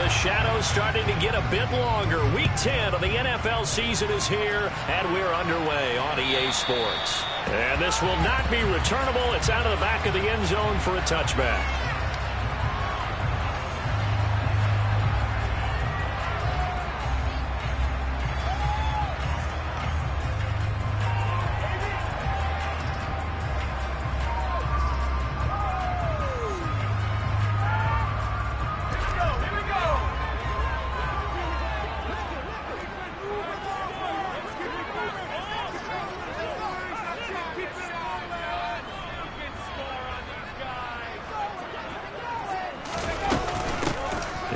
the shadows starting to get a bit longer. Week 10 of the NFL season is here, and we're underway on EA Sports. And this will not be returnable. It's out of the back of the end zone for a touchback.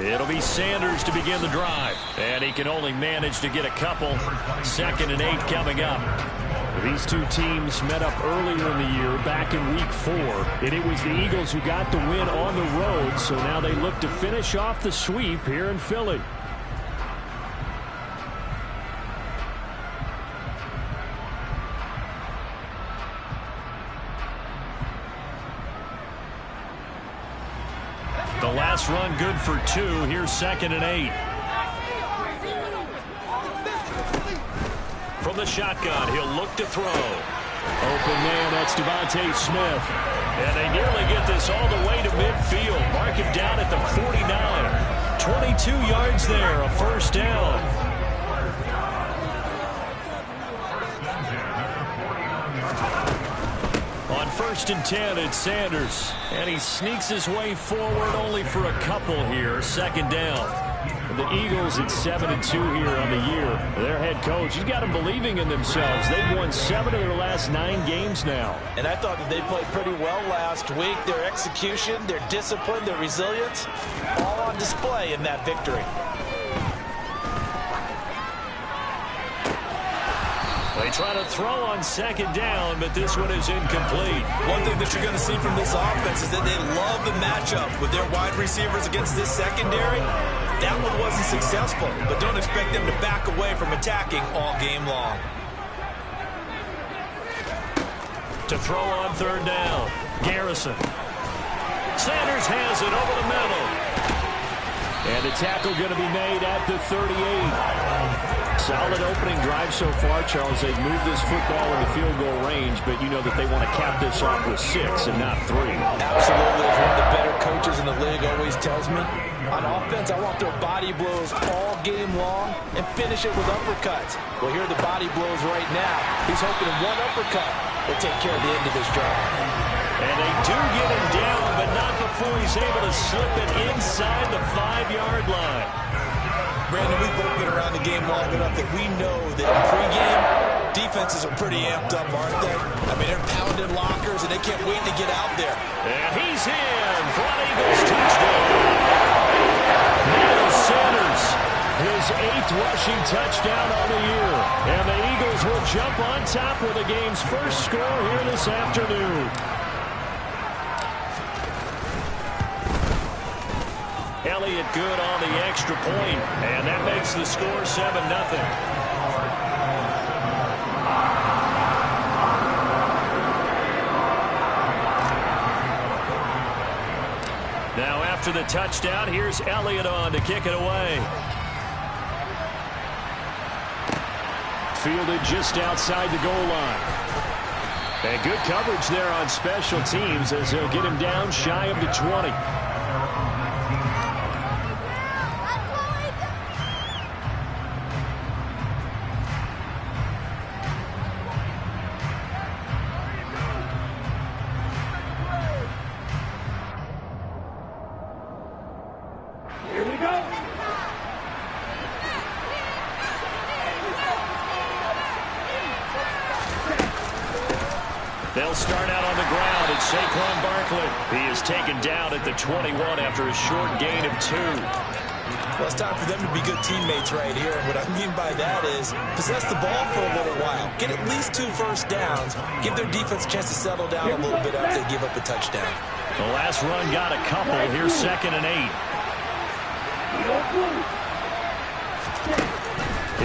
It'll be Sanders to begin the drive, and he can only manage to get a couple. 2nd and 8 coming up. These two teams met up earlier in the year, back in Week 4, and it was the Eagles who got the win on the road, so now they look to finish off the sweep here in Philly. The last run good for 2. Here's 2nd and 8. From the shotgun, he'll look to throw. Open man, that's Devontae Smith. And they nearly get this all the way to midfield. Mark him down at the 49. 22 yards there, a first down. On 1st and 10, it's Sanders. And he sneaks his way forward only for a couple here. 2nd down. The Eagles at 7-2 here on the year. Their head coach, he's got them believing in themselves. They've won 7 of their last 9 games now. And I thought that they played pretty well last week. Their execution, their discipline, their resilience, all on display in that victory. They try to throw on 2nd down, but this one is incomplete. One thing that you're going to see from this offense is that they love the matchup with their wide receivers against this secondary. That one wasn't successful, but don't expect them to back away from attacking all game long. To throw on 3rd down, Garrison. Sanders has it over the middle. And the tackle going to be made at the 38. Solid opening drive so far, Charles. They've moved this football in the field goal range, but you know that they want to cap this off with 6 and not 3. Absolutely. As one of the better coaches in the league always tells me, on offense, I want their body blows all game long and finish it with uppercuts. Well, here are the body blows right now. He's hoping one uppercut will take care of the end of this drive. And they do get him down, but not before he's able to slip it inside the 5-yard line. Brandon, we've both been around the game long enough that we know that in pregame, defenses are pretty amped up, aren't they? I mean, they're pounding lockers, and they can't wait to get out there. And he's in for an Eagles touchdown. Miles Sanders, his 8th rushing touchdown on the year. And the Eagles will jump on top with the game's first score here this afternoon. Elliott good on the extra point, and that makes the score 7-0. Now after the touchdown, here's Elliott on to kick it away. Fielded just outside the goal line. And good coverage there on special teams as they'll get him down shy of the 20. They'll start out on the ground, and Saquon Barkley. He is taken down at the 21 after a short gain of 2. Well, it's time for them to be good teammates right here. And what I mean by that is possess the ball for a little while. Get at least 2 first downs. Give their defense a chance to settle down a little bit after they give up a touchdown. The last run got a couple. Here's 2nd and 8.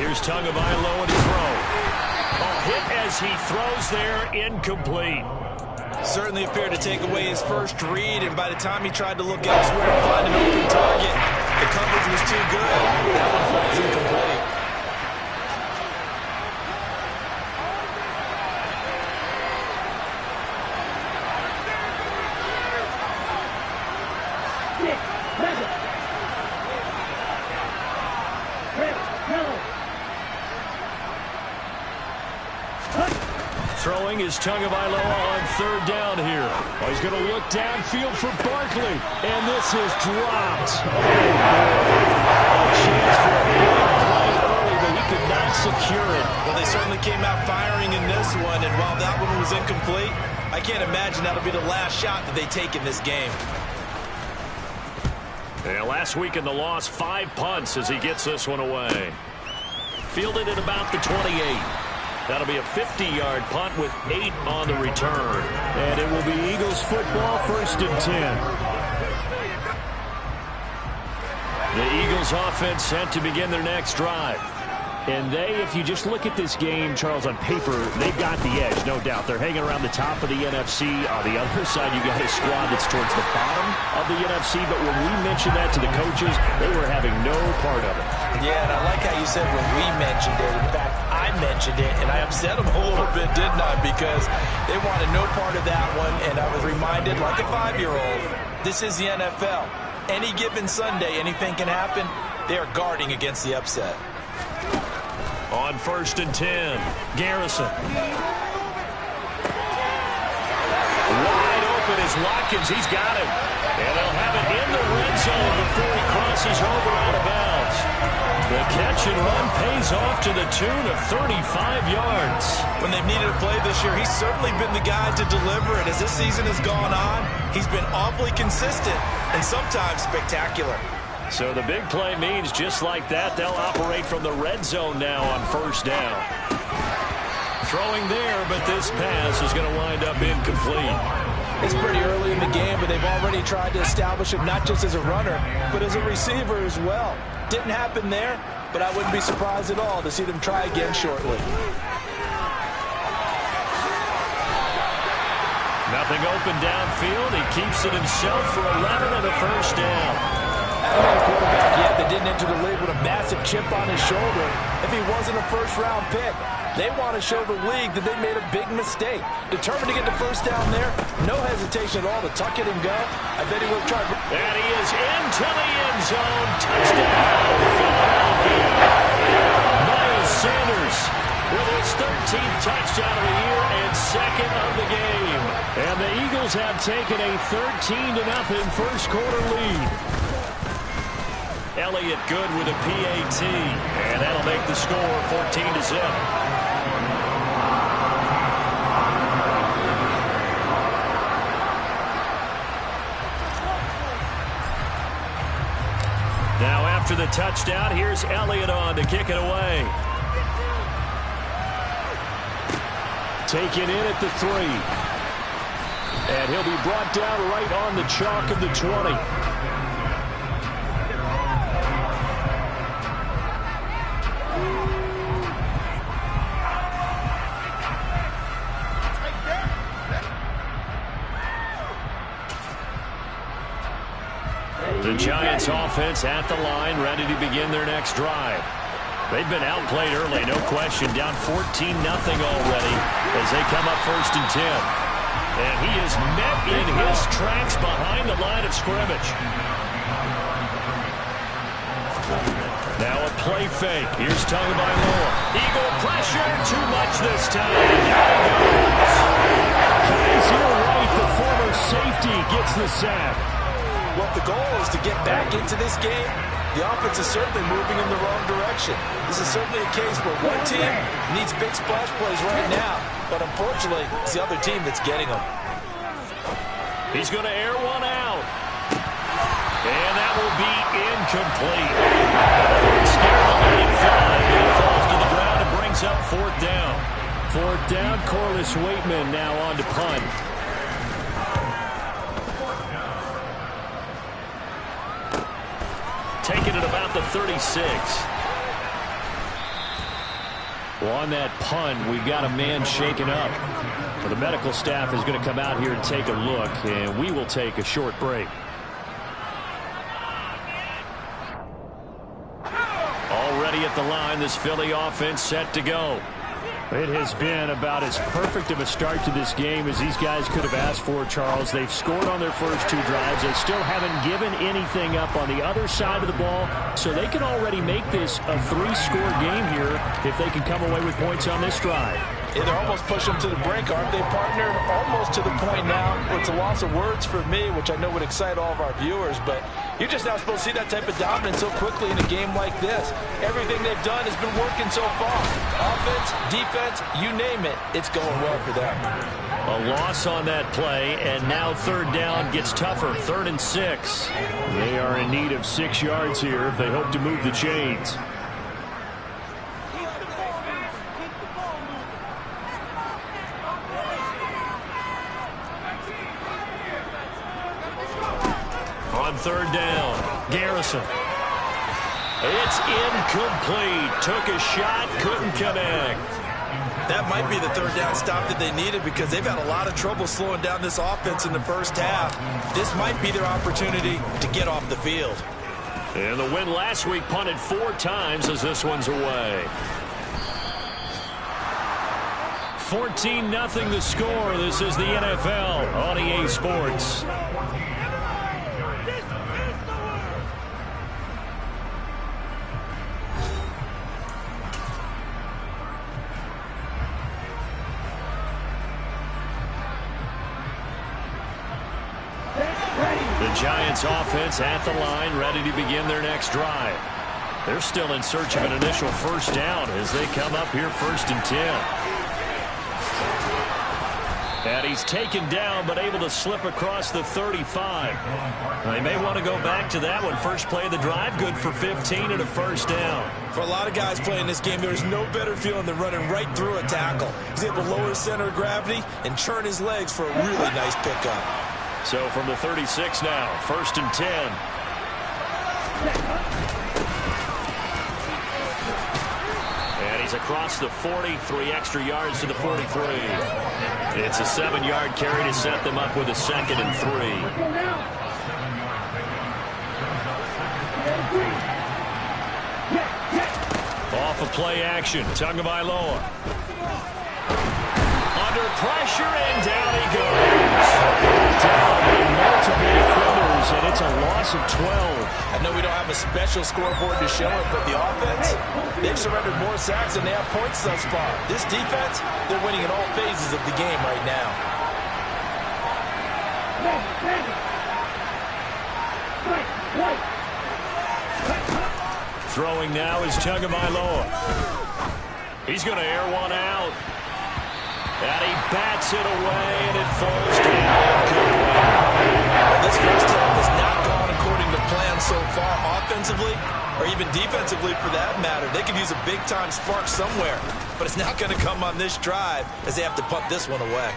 Here's Tagovailoa to throw. Hit as he throws there, incomplete. Certainly appeared to take away his first read, and by the time he tried to look elsewhere and find an open target, The coverage was too good. That one falls incomplete. Throwing is Tagovailoa on third down here. Oh, he's going to look downfield for Barkley. And this is dropped. A chance for a big play early, but he could not secure it. Well, they certainly came out firing in this one, and while that one was incomplete, I can't imagine that'll be the last shot that they take in this game. And last week in the loss, 5 punts as he gets this one away. Fielded at about the 28. That'll be a 50-yard punt with 8 on the return. And it will be Eagles football, 1st and 10. The Eagles offense set to begin their next drive. And they, if you just look at this game, Charles, on paper, they've got the edge, no doubt. They're hanging around the top of the NFC. On the other side, you got a squad that's towards the bottom of the NFC. But when we mentioned that to the coaches, they were having no part of it. Yeah, and I like how you said when we mentioned it. In fact, I mentioned it, and I upset them a little bit, didn't I? Because they wanted no part of that one, and I was reminded, like a 5-year-old, this is the NFL. Any given Sunday, anything can happen. They are guarding against the upset. On 1st and 10, Garrison. Wide open is Watkins. He's got it. And they'll have it in the red zone before he crosses over out of bounds. The catch and run pays off to the tune of 35 yards. When they've needed a play this year, he's certainly been the guy to deliver it. As this season has gone on, he's been awfully consistent and sometimes spectacular. So the big play means just like that, they'll operate from the red zone now on 1st down. Throwing there, but this pass is going to wind up incomplete. It's pretty early in the game, but they've already tried to establish him not just as a runner, but as a receiver as well. Didn't happen there, but I wouldn't be surprised at all to see them try again shortly. Nothing open downfield. He keeps it himself for 11 and a 1st down. Haven't had a quarterback yet that didn't enter the league with a massive chip on his shoulder. If he wasn't a 1st-round pick, they want to show the league that they made a big mistake. Determined to get the 1st down there, no hesitation at all to tuck it and go. I bet he would have tried. And he is into the end zone. Touchdown, Philadelphia. Miles Sanders with his 13th touchdown of the year and 2nd of the game. And the Eagles have taken a 13-0 1st quarter lead. Elliott good with a PAT, and that'll make the score 14-0. Now after the touchdown, here's Elliott on to kick it away. Taken in at the 3. And he'll be brought down right on the chalk of the 20. The Giants offense at the line, ready to begin their next drive. They've been outplayed early, no question, down 14-0 already as they come up 1st and 10. And he is met in his tracks behind the line of scrimmage. Now a play fake. Here's Tagovailoa. Eagle pressure, too much this time. Down he goes. Kaiser White, the former safety, gets the sack. Well, if the goal is to get back into this game, the offense is certainly moving in the wrong direction. This is certainly a case where one team needs big splash plays right now, but unfortunately, it's the other team that's getting them. He's going to air one out. And that will be incomplete. Scared to let it fly. It falls to the ground and brings up 4th down. 4th down, Corliss Waitman now on to punt. Taking it about the 36. Well, on that punt, we've got a man shaken up. Well, the medical staff is going to come out here and take a look, and we will take a short break. the line. This Philly offense set to go. It has been about as perfect of a start to this game as these guys could have asked for, Charles. They've scored on their first 2 drives. They still haven't given anything up on the other side of the ball, so they can already make this a 3-score game here if they can come away with points on this drive. Yeah, they're almost pushing them to the brink, aren't they, partner? Almost to the point now where it's a loss of words for me, which I know would excite all of our viewers, but you're just not supposed to see that type of dominance so quickly in a game like this. Everything they've done has been working so far. Offense, defense, you name it, it's going well for them. A loss on that play, and now 3rd down gets tougher. 3rd and 6. They are in need of 6 yards here if they hope to move the chains. On 3rd down, Garrison. It's incomplete. Took a shot, couldn't connect. That might be the 3rd down stop that they needed because they've had a lot of trouble slowing down this offense in the first half. This might be their opportunity to get off the field. And the win last week punted 4 times as this one's away. 14-0 the score. This is the NFL on EA Sports. The Giants offense at the line, ready to begin their next drive. They're still in search of an initial 1st down as they come up here 1st and 10. And he's taken down but able to slip across the 35. They may want to go back to that one. First play of the drive, good for 15 and a 1st down. For a lot of guys playing this game, there's no better feeling than running right through a tackle. He's able to lower his center of gravity and churn his legs for a really nice pickup. So from the 36 now, 1st and 10. And he's across the 40, 3 extra yards to the 43. It's a 7-yard carry to set them up with a 2nd and 3. Off of play action, Tagovailoa. Under pressure, and down he goes. Down by multiple defenders, and it's a loss of 12. I know we don't have a special scoreboard to show it, but the offense, they've surrendered more sacks than they have points thus far. This defense, they're winning in all phases of the game right now. Throwing now is Tagovailoa. He's going to air one out. And he bats it away, and it falls down. This first half has not gone according to plan so far, offensively or even defensively for that matter. They could use a big-time spark somewhere, but it's not going to come on this drive as they have to punt this one away.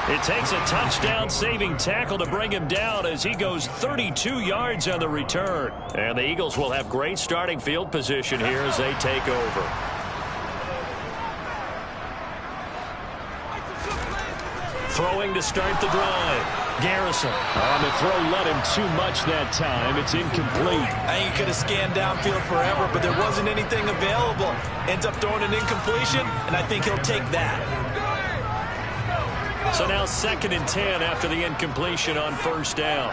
It takes a touchdown-saving tackle to bring him down as he goes 32 yards on the return. And the Eagles will have great starting field position here as they take over. Throwing to start the drive. Garrison on the throw, let him too much that time. It's incomplete. I think he could have scanned downfield forever, but there wasn't anything available. Ends up throwing an incompletion, and I think he'll take that. So now 2nd and 10 after the incompletion on 1st down.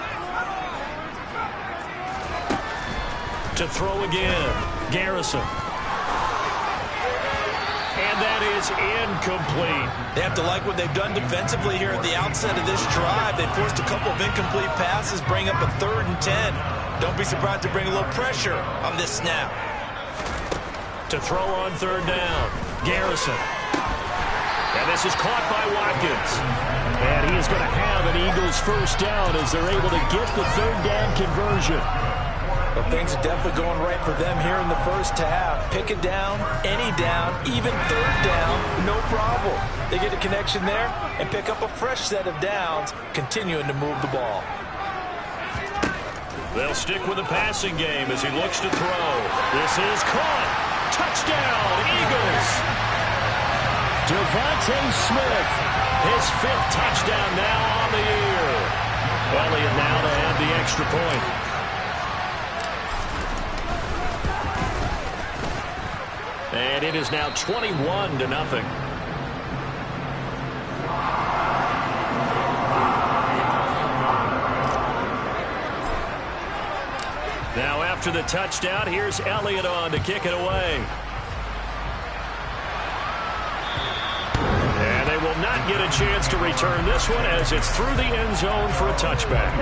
To throw again, Garrison. And that is incomplete. They have to like what they've done defensively here at the outset of this drive. They forced a couple of incomplete passes, bring up a 3rd and 10. Don't be surprised to bring a little pressure on this snap. To throw on 3rd down, Garrison. And this is caught by Watkins. And he is going to have an Eagles 1st down as they're able to get the 3rd down conversion. But things are definitely going right for them here in the first half. Pick it down, any down, even 3rd down, no problem. They get a connection there and pick up a fresh set of downs, continuing to move the ball. They'll stick with the passing game as he looks to throw. This is caught. Touchdown, Eagles. Devontae Smith His 5th touchdown now on the year. Elliott now to have the extra point. And it is now 21-0. Now after the touchdown, here's Elliott on to kick it away. And they will not get a chance to return this one as it's through the end zone for a touchback.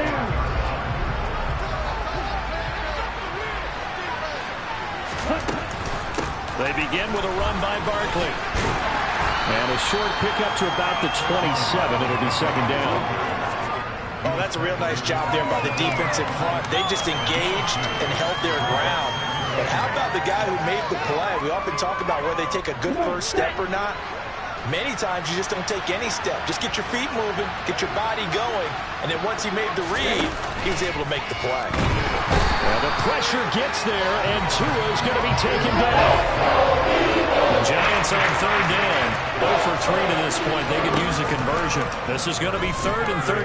They begin with a run by Barkley. And a short pickup to about the 27. It'll be second down. Oh, that's a real nice job there by the defense in front. They just engaged and held their ground. But how about the guy who made the play? We often talk about whether they take a good first step or not. Many times you just don't take any step. Just get your feet moving, get your body going, and then once he made the read, he was able to make the play. Well, the pressure gets there, and Tua is going to be taken down. The Giants on third down. 0 for 3 to this point. They could use a conversion. This is going to be 3rd and 13.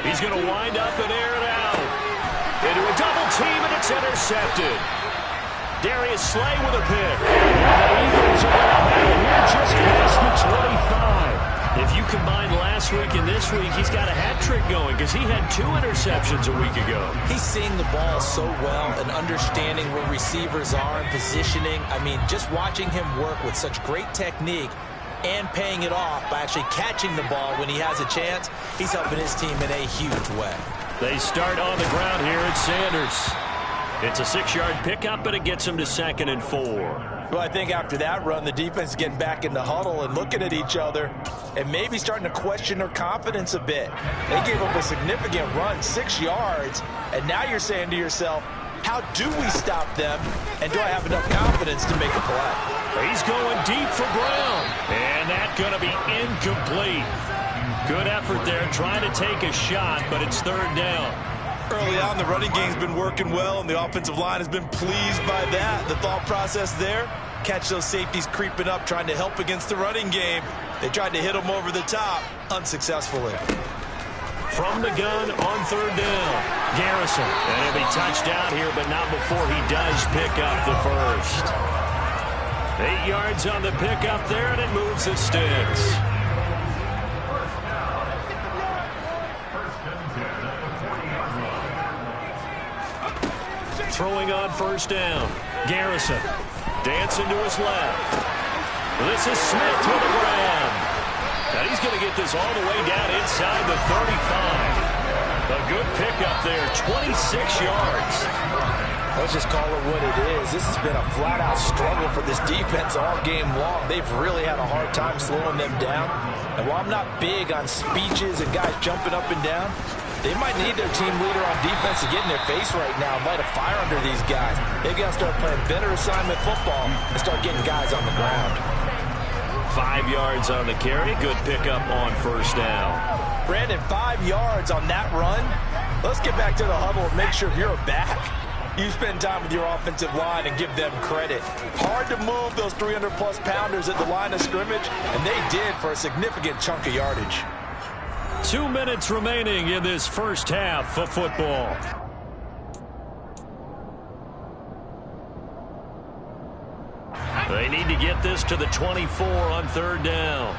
He's going to wind up and air it out. Into a double team, and it's intercepted. Darius Slay with a pick. And the Eagles are going to have it here just past the 25. If you combine last week and this week, he's got a hat trick going because he had 2 interceptions a week ago. He's seeing the ball so well and understanding where receivers are and positioning. I mean, just watching him work with such great technique and paying it off by actually catching the ball when he has a chance, he's helping his team in a huge way. They start on the ground here at Sanders. It's a 6-yard pickup, but it gets him to 2nd and 4. Well, I think after that run, the defense is getting back in the huddle and looking at each other and maybe starting to question their confidence a bit. They gave up a significant run, 6 yards, and now you're saying to yourself, how do we stop them, and do I have enough confidence to make a play? He's going deep for Brown, and that's going to be incomplete. Good effort there, trying to take a shot, but it's 3rd down. Early on, the running game's been working well, and the offensive line has been pleased by that. The thought process there, catch those safeties creeping up, trying to help against the running game. They tried to hit them over the top, unsuccessfully. From the gun on 3rd down, Garrison. And he'll be touched down here, but not before he does pick up the first. 8 yards on the pickup there, and it moves the sticks. Throwing on 1st down. Garrison dancing to his left. This is Smith to the ground. And he's going to get this all the way down inside the 35. A good pickup there, 26 yards. Let's just call it what it is. This has been a flat-out struggle for this defense all game long. They've really had a hard time slowing them down. And while I'm not big on speeches and guys jumping up and down, they might need their team leader on defense to get in their face right now and light a fire under these guys. They've got to start playing better assignment football and start getting guys on the ground. 5 yards on the carry. Good pickup on 1st down. Brandon, 5 yards on that run. Let's get back to the huddle and make sure you're back. You spend time with your offensive line and give them credit. Hard to move those 300-plus pounders at the line of scrimmage, and they did for a significant chunk of yardage. 2 minutes remaining in this first half of football. They need to get this to the 24 on 3rd down.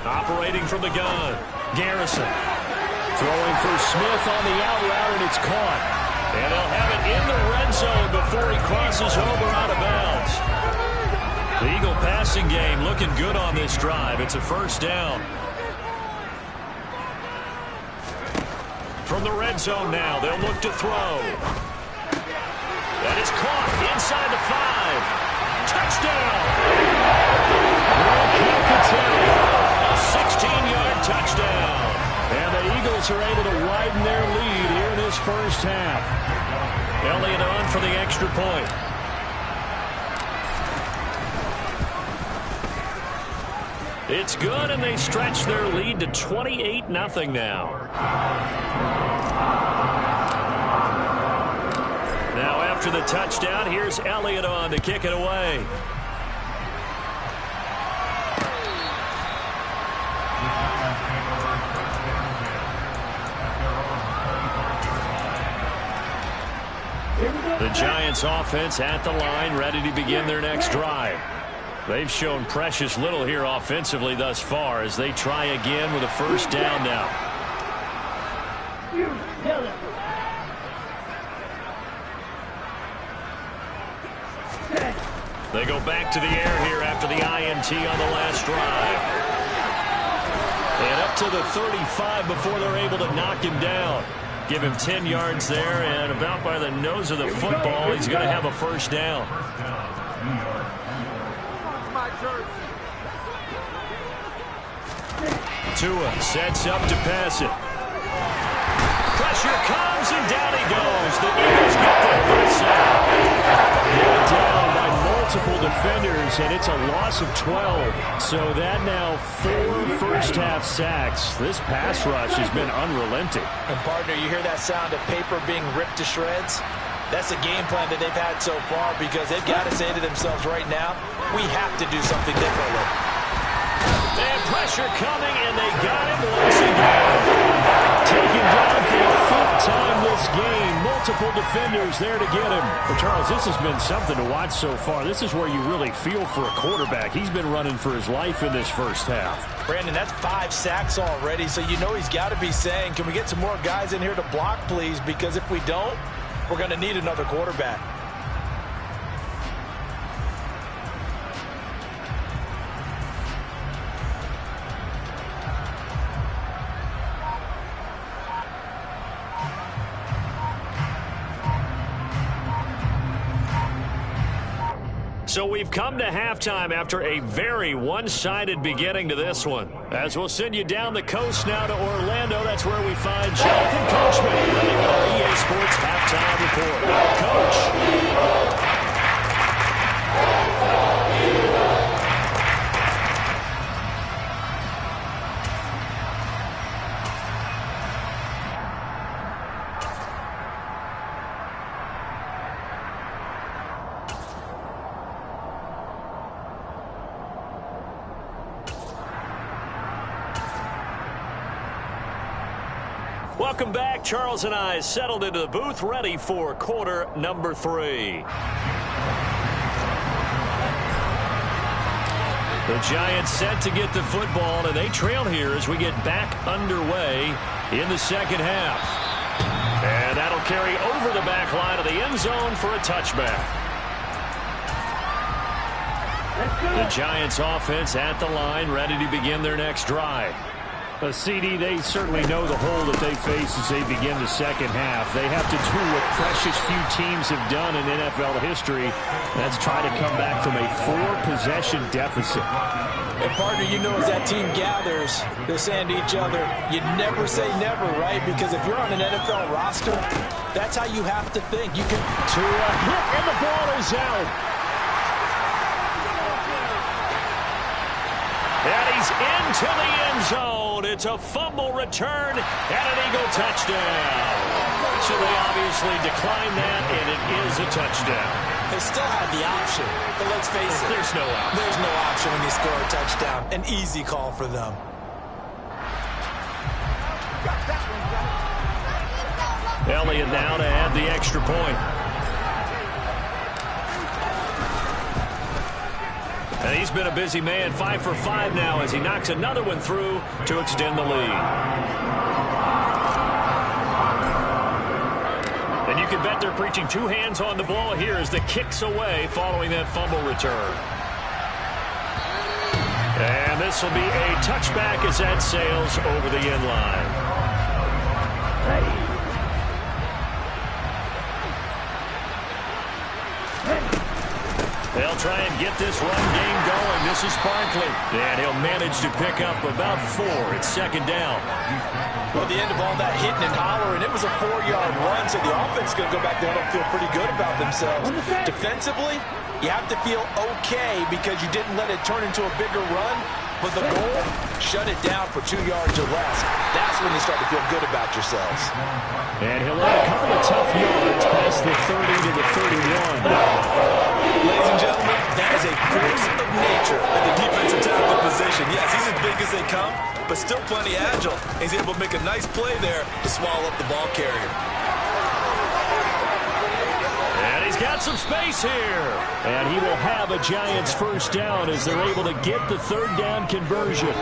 Operating from the gun, Garrison. Throwing for Smith on the out route, and it's caught. And they'll have it in the red zone before he crosses over out of bounds. The Eagle passing game looking good on this drive. It's a 1st down. From the red zone now, they'll look to throw. That is caught inside the 5. Touchdown! A 16-yard touchdown. And the Eagles are able to widen their lead here in this first half. Elliott on for the extra point. It's good, and they stretch their lead to 28-0 now. Now after the touchdown, here's Elliott on to kick it away. The Giants offense at the line, ready to begin their next drive. They've shown precious little here offensively thus far as they try again with a first down now. They go back to the air here after the INT on the last drive. And up to the 35 before they're able to knock him down. Give him 10 yards there, and about by the nose of the football, he's going to have a first down. Tua sets up to pass it. Pressure comes, and down he goes. The Eagles get there for a sack. Brought down by multiple defenders, and it's a loss of 12. So that now 4 first-half sacks. This pass rush has been unrelenting. And, partner, you hear that sound of paper being ripped to shreds? That's the game plan that they've had so far because they've got to say to themselves right now, we have to do something differently. And pressure coming, and they got him once again. Taken down for the 5th time this game. Multiple defenders there to get him. Well, Charles, this has been something to watch so far. This is where you really feel for a quarterback. He's been running for his life in this first half. Brandon, that's 5 sacks already, so you know he's got to be saying, can we get some more guys in here to block, please? Because if we don't, we're going to need another quarterback. So we've come to halftime after a very one-sided beginning to this one. As we'll send you down the coast now to Orlando, that's where we find Jonathan Coachman running with our EA Sports Halftime Report. Coach. Welcome back. Charles and I settled into the booth, ready for quarter number 3. The Giants set to get the football, and they trail here as we get back underway in the second half. And that'll carry over the back line of the end zone for a touchback. The Giants offense at the line, ready to begin their next drive. CD, they certainly know the hole that they face as they begin the second half. They have to do what precious few teams have done in NFL history. That's try to come back from a 4-possession deficit. And, partner, you know as that team gathers, they're saying to each other, you never say never, right? Because if you're on an NFL roster, that's how you have to think. You can to a hit, and the ball is out. And he's into the end zone. It's a fumble return and an Eagle touchdown. So they obviously declined that, and it is a touchdown. They still have the option, but let's face it. There's no option. There's no option when you score a touchdown. An easy call for them. Elliott now to add the extra point. And he's been a busy man, 5 for 5 now as he knocks another one through to extend the lead. And you can bet they're preaching 2 hands on the ball here as the kick's away following that fumble return. And this will be a touchback as that sails over the end line. They'll try and get this run game going. This is Barkley. And he'll manage to pick up about 4. It's second down. Well, at the end of all that hitting and hollering, it was a 4-yard run, so the offense is going to go back there and feel pretty good about themselves. Defensively, you have to feel okay because you didn't let it turn into a bigger run. But the goal, shut it down for 2 yards or less. That's when you start to feel good about yourselves. And he'll let a couple of tough yards past the 30 to the 31. Ladies and gentlemen, that is a force of nature at the defensive tackle position. Yes, he's as big as they come, but still plenty agile. He's able to make a nice play there to swallow up the ball carrier. got some space here. And he will have a Giants first down as they're able to get the third down conversion.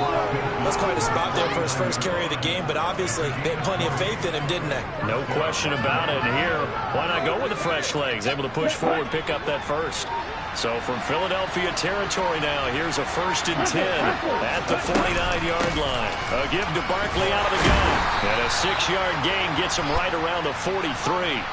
That's quite a spot there for his first carry of the game, but obviously they had plenty of faith in him, didn't they? No question about it. And here, why not go with the fresh legs? Able to push forward, pick up that first. So from Philadelphia territory now, here's a 1st and 10 at the 49-yard line. A give to Barkley out of the gun. And a 6-yard gain gets him right around the 43.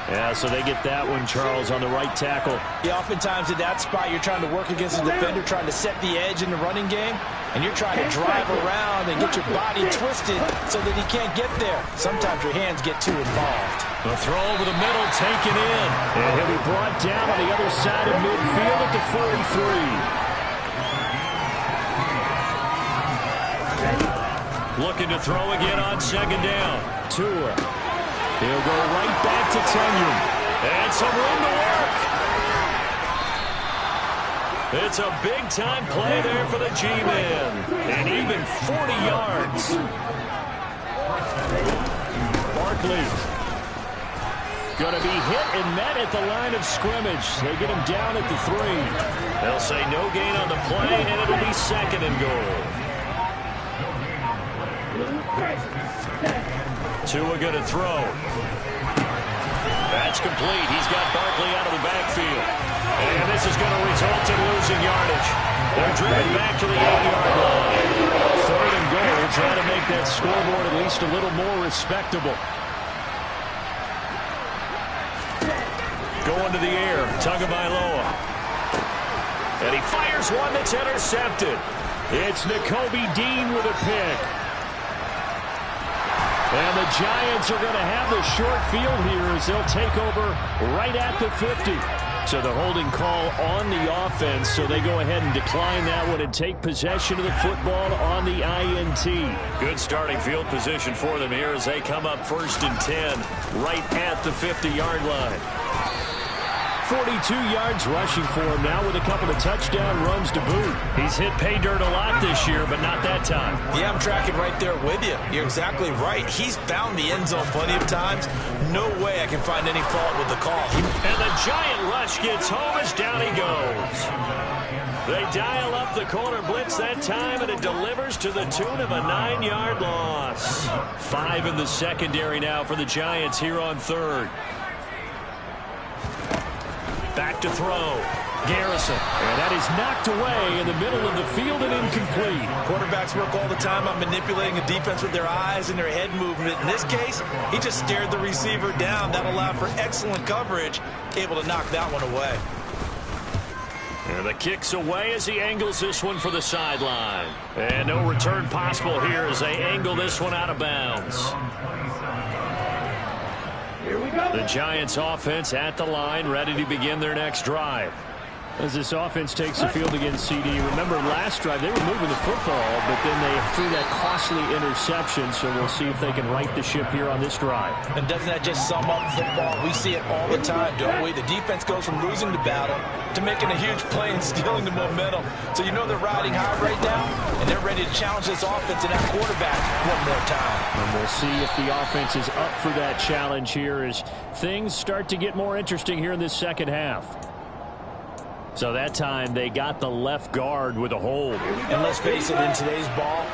Yeah, so they get that one, Charles, on the right tackle. Yeah, oftentimes at that spot, you're trying to work against a defender, trying to set the edge in the running game, and you're trying to drive around and get your body twisted so that he can't get there. Sometimes your hands get too involved. The throw over the middle, taken in. And he'll be brought down on the other side of midfield at the 43. Looking to throw again on 2nd down. Tua. He'll go right back to Tunyon. And some room to work. It's a big-time play there for the G-Men. And even 40 yards. Barkley. Going to be hit and met at the line of scrimmage. They get him down at the 3. They'll say no gain on the play, and it'll be 2nd and goal. Tua going to throw. That's complete. He's got Barkley out of the backfield. And this is going to result in losing yardage. They're driven back to the 8-yard line. 3rd and goal. Trying to make that scoreboard at least a little more respectable. Going to the air. Tagovailoa. And he fires one that's intercepted. It's Nakobe Dean with a pick. And the Giants are going to have the short field here as they'll take over right at the 50. So the holding call on the offense, so they go ahead and decline that one and take possession of the football on the INT. Good starting field position for them here as they come up 1st and 10 right at the 50-yard line. 42 yards rushing for him now with a couple of touchdown runs to boot. He's hit pay dirt a lot this year, but not that time. Yeah, I'm tracking right there with you. You're exactly right. He's found the end zone plenty of times. No way I can find any fault with the call. And the Giant rush gets home as down he goes. They dial up the corner blitz that time, and it delivers to the tune of a 9-yard loss. 5 in the secondary now for the Giants here on 3rd. Back to throw. Garrison. And that is knocked away in the middle of the field and incomplete. Quarterbacks work all the time on manipulating a defense with their eyes and their head movement. In this case, he just stared the receiver down. That allowed for excellent coverage. Able to knock that one away. And the kick's away as he angles this one for the sideline. And no return possible here as they angle this one out of bounds. The Giants offense at the line, ready to begin their next drive. As this offense takes the field against CD, remember last drive they were moving the football, but then they threw that costly interception, so we'll see if they can right the ship here on this drive. And doesn't that just sum up football? We see it all the time, don't we? The defense goes from losing the battle to making a huge play and stealing the momentum. So you know they're riding high right now, and they're ready to challenge this offense and that quarterback one more time. And we'll see if the offense is up for that challenge here as things start to get more interesting here in this second half. So that time they got the left guard with a hold. And let's face it, in today's ball,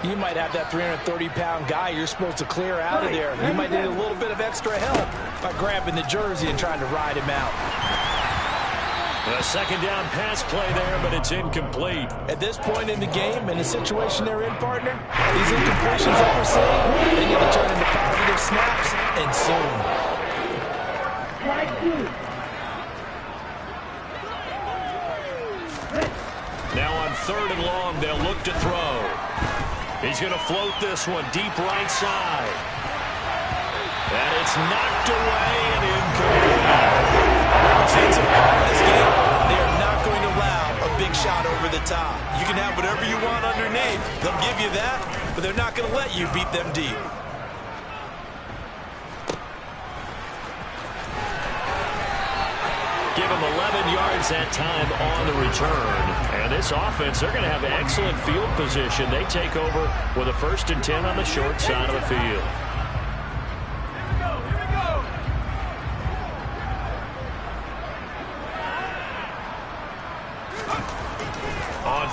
you might have that 330-pound guy you're supposed to clear out of there. You might need a little bit of extra help by grabbing the jersey and trying to ride him out. A 2nd down pass play there, but it's incomplete. At this point in the game, in the situation they're in, partner, these incompletions that we're seeing, they need to turn into positive snaps, and soon. Now on 3rd and long, they'll look to throw. He's going to float this one deep right side. And it's knocked away and incomplete. It's a part of this game. They are not going to allow a big shot over the top. You can have whatever you want underneath. They'll give you that, but they're not going to let you beat them deep. Give him 11 yards that time on the return. And this offense, they're going to have excellent field position. They take over with a 1st and 10 on the short side of the field.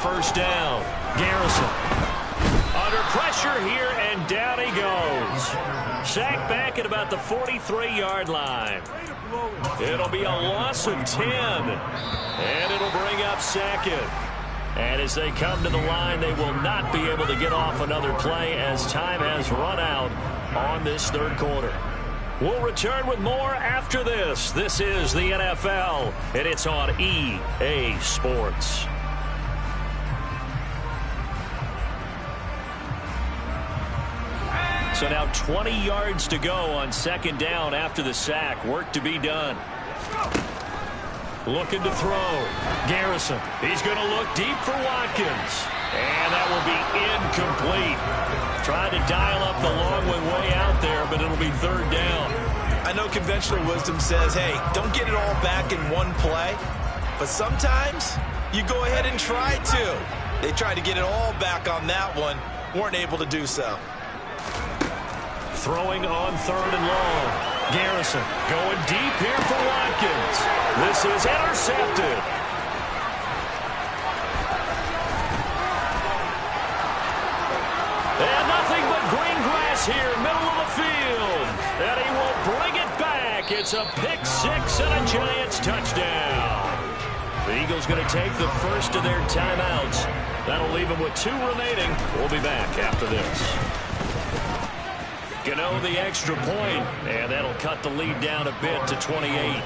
first down. Garrison under pressure here, and down he goes. Sacked back at about the 43-yard line. It'll be a loss of 10, and it'll bring up second. And as they come to the line, they will not be able to get off another play as time has run out on this third quarter. We'll return with more after this. This is the NFL, and it's on EA Sports. So now 20 yards to go on second down after the sack. Work to be done. Looking to throw. Garrison. He's going to look deep for Watkins. And that will be incomplete. Trying to dial up the long way out there, but it'll be third down. I know conventional wisdom says, hey, don't get it all back in one play. But sometimes you go ahead and try to. They tried to get it all back on that one. Weren't able to do so. Throwing on third and long. Garrison going deep here for Watkins. This is intercepted. And nothing but green grass here, middle of the field. And he will bring it back. It's a pick six and a Giants touchdown. The Eagles going to take the first of their timeouts. That'll leave them with 2 remaining. We'll be back after this. Gano the extra point, and that'll cut the lead down a bit to 28.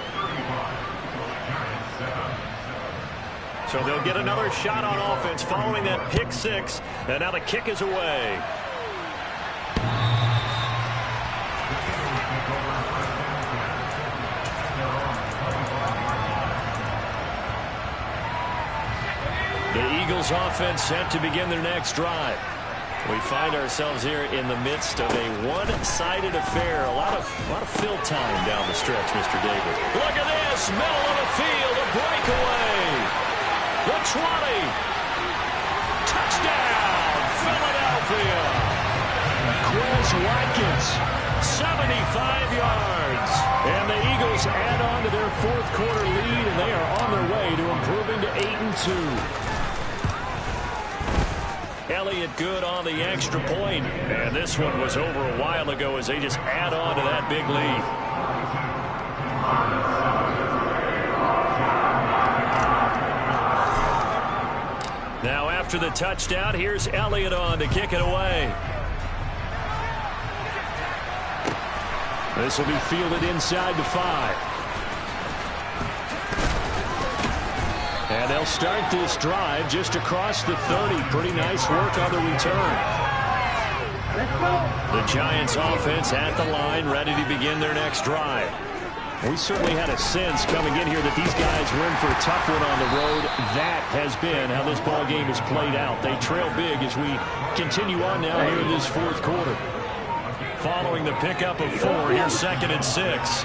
So they'll get another shot on offense following that pick six, and now the kick is away. The Eagles offense set to begin their next drive. We find ourselves here in the midst of a one-sided affair. A lot of fill time down the stretch, Mr. David. Look at this, middle of the field, a breakaway. The 20. Touchdown, Philadelphia. Quez Watkins, 75 yards. And the Eagles add on to their fourth quarter lead, and they are on their way to improving to 8-2. Elliott good on the extra point, and this one was over a while ago as they just add on to that big lead. Now after the touchdown, here's Elliott on to kick it away. This will be fielded inside the 5. And they'll start this drive just across the 30. Pretty nice work on the return. The Giants offense at the line, ready to begin their next drive. We certainly had a sense coming in here that these guys were in for a tough one on the road. That has been how this ball game has played out. They trail big as we continue on now here in this fourth quarter. Following the pickup of 4, here's 2nd and 6.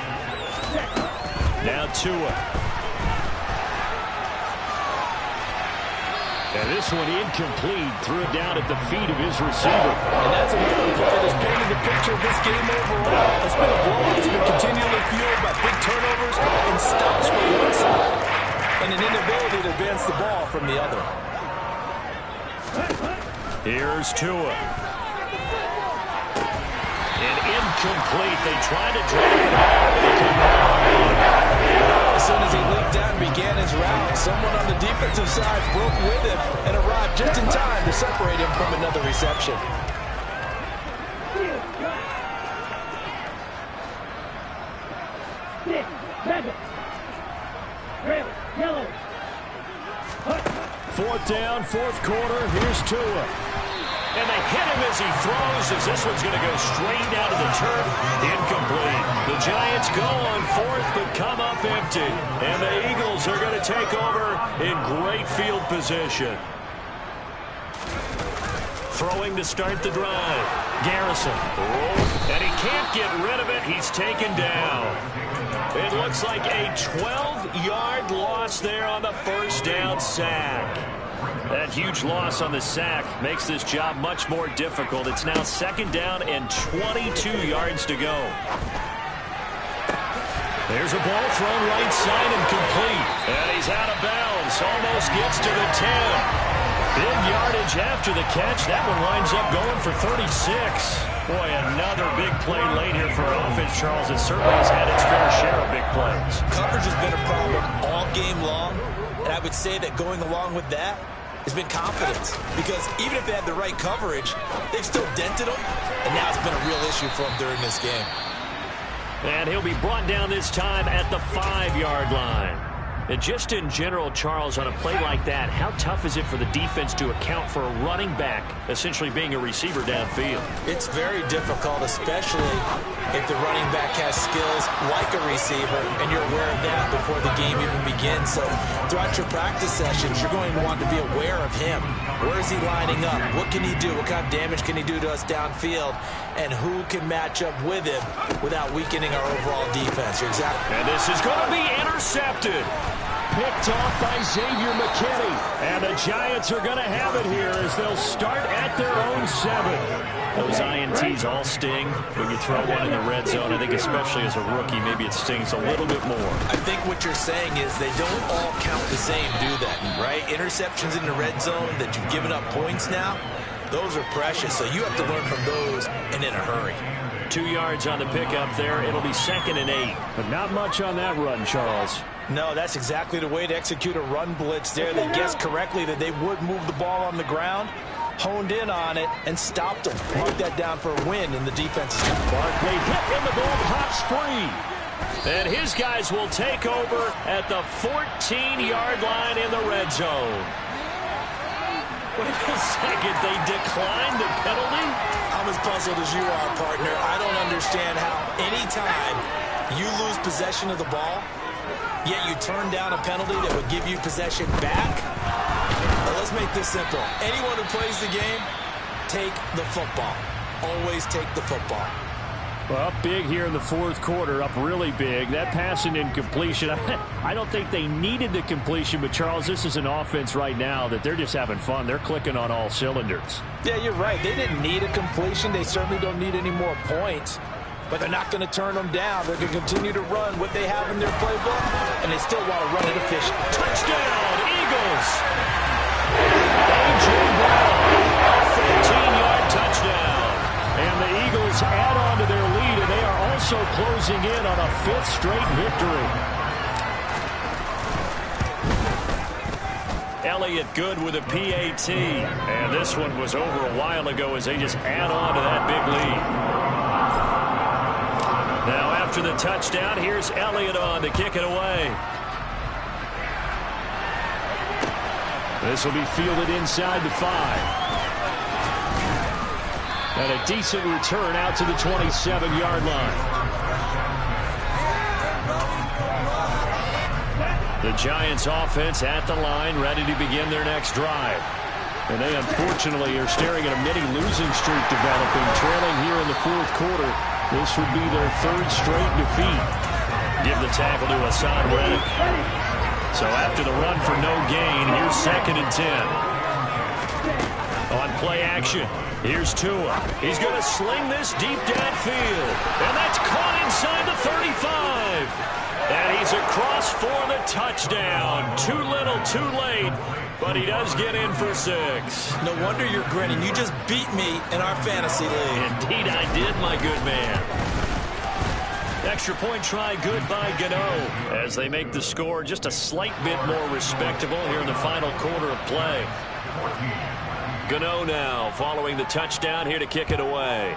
Now Tua. And this one incomplete. Threw it down at the feet of his receiver. And that's another play that's painted the picture of this game overall. It's been a blowout that's been continually fueled by big turnovers and stops from one side and an inability to advance the ball from the other. Here's Tua. And incomplete. They tried to drop it off. As soon as he leaped out and began his route, someone on the defensive side broke with him and arrived just in time to separate him from another reception. Fourth down, fourth quarter. Here's Tua. And they hit him as he throws, as this one's going to go straight down to the turf. Incomplete. The Giants go on fourth, but come up empty. And the Eagles are going to take over in great field position. Throwing to start the drive. Garrison. And he can't get rid of it. He's taken down. It looks like a 12-yard loss there on the first down sack. That huge loss on the sack makes this job much more difficult. It's now 2nd down and 22 yards to go. There's a ball thrown right side and complete. And he's out of bounds. Almost gets to the 10. Big yardage after the catch. That one winds up going for 36. Boy, another big play late here for offense, Charles. It certainly has had its fair share of big plays. Coverage has been a problem all game long, and I would say that going along with that has been confidence. Because even if they had the right coverage, they've still dented them, and now it's been a real issue for them during this game. And he'll be brought down this time at the 5-yard line. And just in general, Charles, on a play like that, how tough is it for the defense to account for a running back essentially being a receiver downfield? It's very difficult, especially if the running back has skills like a receiver, and you're aware of that before the game even begins. So throughout your practice sessions, you're going to want to be aware of him. Where is he lining up? What can he do? What kind of damage can he do to us downfield? And who can match up with him without weakening our overall defense? You're exactly. And this is going to be intercepted. Picked off by Xavier McKinney. And the Giants are going to have it here as they'll start at their own 7. Those INTs all sting when you throw one in the red zone. I think especially as a rookie, maybe it stings a little bit more. I think what you're saying is they don't all count the same, do they? Right? Interceptions in the red zone that you've given up points now, those are precious. So you have to learn from those and in a hurry. 2 yards on the pickup there. It'll be 2nd and 8. But not much on that run, Charles. No, that's exactly the way to execute a run blitz there. They guessed correctly that they would move the ball on the ground, honed in on it, and stopped them. Mark that down for a win in the defense. Barkley hit in the ball, hops free. And his guys will take over at the 14-yard line in the red zone. Wait a second, they declined the penalty? I'm as puzzled as you are, partner. I don't understand how anytime you lose possession of the ball, yet you turn down a penalty that would give you possession back. Well, let's make this simple. Anyone who plays the game, take the football. Always take the football. Well, up big here in the 4th quarter, up really big. That pass and incompletion, I don't think they needed the completion, but Charles, this is an offense right now that they're just having fun. They're clicking on all cylinders. Yeah, you're right. They didn't need a completion. They certainly don't need any more points. But they're not going to turn them down. They're going to continue to run what they have in their playbook, and they still want to run it efficient. Touchdown, Eagles! A.J. Brown, a 14-yard touchdown. And the Eagles add on to their lead, and they are also closing in on a 5th straight victory. Elliott good with a PAT. And this one was over a while ago as they just add on to that big lead. Now after the touchdown, here's Elliott on to kick it away. This will be fielded inside the 5. And a decent return out to the 27-yard line. The Giants offense at the line, ready to begin their next drive. And they unfortunately are staring at a mini losing streak developing, trailing here in the 4th quarter. This would be their 3rd straight defeat. Give the tackle to Hassan Reddick. So after the run for no gain, here's 2nd and 10. On play action, here's Tua. He's going to sling this deep downfield. And that's caught inside the 35. And he's across for the touchdown. Too little, too late. But he does get in for 6. No wonder you're grinning. You just beat me in our fantasy league. Indeed I did, my good man. Extra point try good by Gano as they make the score just a slight bit more respectable here in the final quarter of play. Gano now following the touchdown here to kick it away.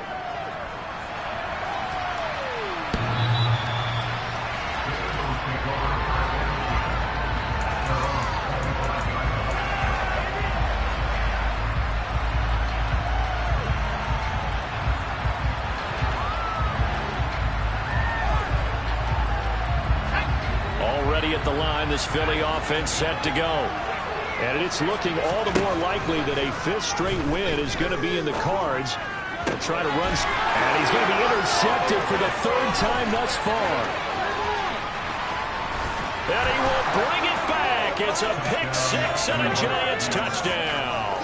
Already at the line, this Philly offense set to go. And it's looking all the more likely that a 5th straight win is going to be in the cards. They'll try to run, and he's going to be intercepted for the 3rd time thus far. And he will bring it back. It's a pick 6 and a Giants touchdown.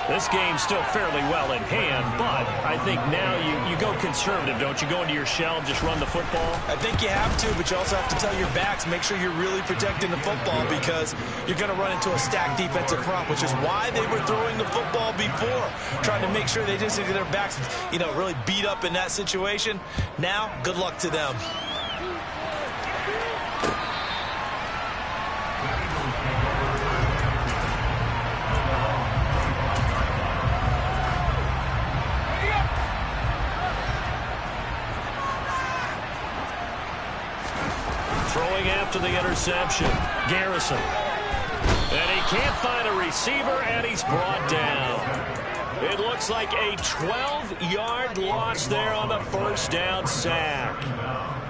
This game's still fairly well in hand, but I think now you go conservative, don't you? Go into your shell, just run the football? I think you have to, but you also have to tell your backs, make sure you're really protecting the football because you're going to run into a stacked defensive front, which is why they were throwing the football before, trying to make sure they just get their backs, really beat up in that situation. Now, good luck to them. Throwing after the interception, Garrison. And he can't find a receiver, and he's brought down. It looks like a 12-yard loss there on the first down sack.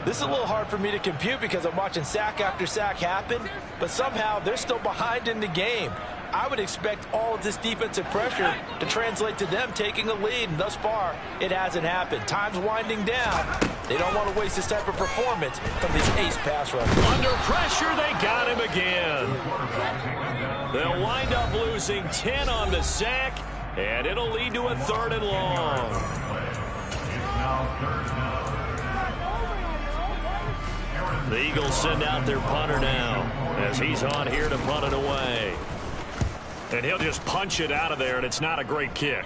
This is a little hard for me to compute because I'm watching sack after sack happen, but somehow they're still behind in the game. I would expect all of this defensive pressure to translate to them taking a lead, and thus far, it hasn't happened. Time's winding down. They don't want to waste this type of performance from these ace pass rushers. Under pressure, they got him again. They'll wind up losing 10 on the sack, and it'll lead to a 3rd and long. The Eagles send out their punter now as he's on here to punt it away. And he'll just punch it out of there, and it's not a great kick.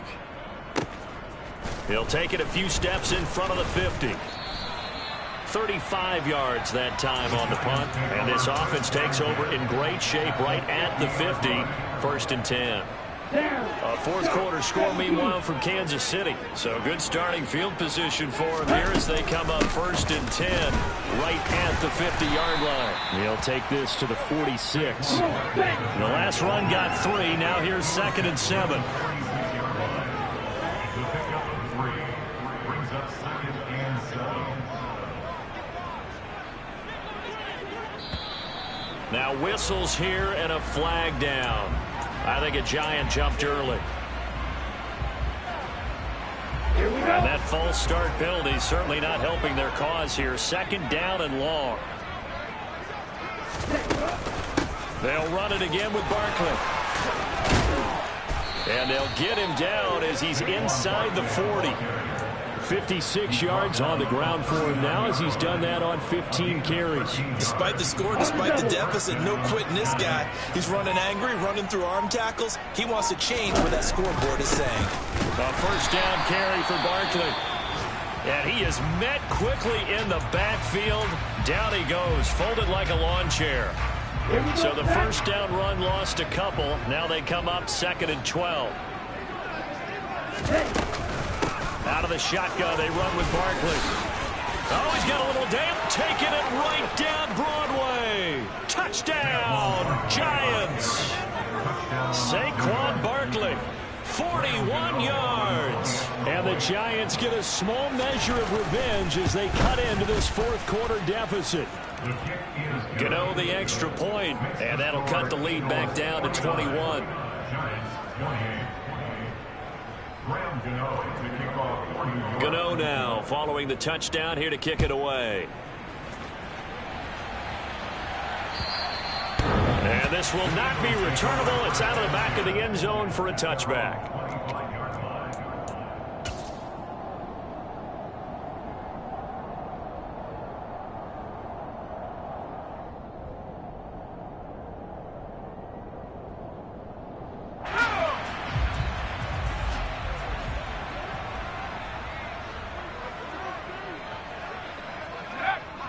He'll take it a few steps in front of the 50. 35 yards that time on the punt, and this offense takes over in great shape right at the 50, 1st and 10. A 4th quarter score, meanwhile, from Kansas City. So good starting field position for him here as they come up 1st and 10 right at the 50-yard line. He'll take this to the 46. The last run got 3. Now here's 2nd and 7. Now whistles here and a flag down. I think a Giant jumped early. And that false start penalty certainly not helping their cause here. 2nd down and long. They'll run it again with Barkley. And they'll get him down as he's inside the 40. 56 yards on the ground for him now as he's done that on 15 carries. Despite the score, despite the deficit, no quitting this guy. He's running angry, running through arm tackles. He wants to change what that scoreboard is saying. A 1st down carry for Barkley. And he is met quickly in the backfield. Down he goes, folded like a lawn chair. So the 1st down run lost a couple. Now they come up 2nd and 12. Out of the shotgun, they run with Barkley. Oh, he's got a little damp, taking it right down Broadway. Touchdown, Giants. Saquon Barkley, 41 yards. And the Giants get a small measure of revenge as they cut into this 4th quarter deficit. Gano the extra point, and that'll cut the lead back down to 21. Gano now following the touchdown here to kick it away. And this will not be returnable. It's out of the back of the end zone for a touchback.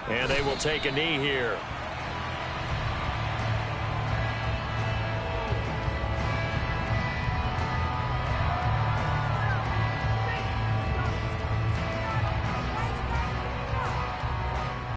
And they will take a knee here.